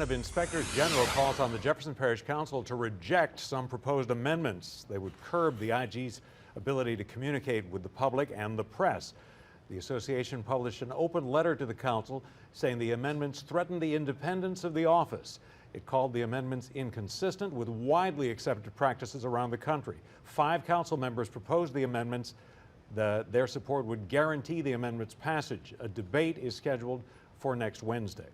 Of Inspectors General calls on the Jefferson Parish Council to reject some proposed amendments. They would curb the IG's ability to communicate with the public and the press. The association published an open letter to the council saying the amendments threaten the independence of the office. It called the amendments inconsistent with widely accepted practices around the country. 5 council members proposed the amendments. Their support would guarantee the amendments' passage. A debate is scheduled for next Wednesday.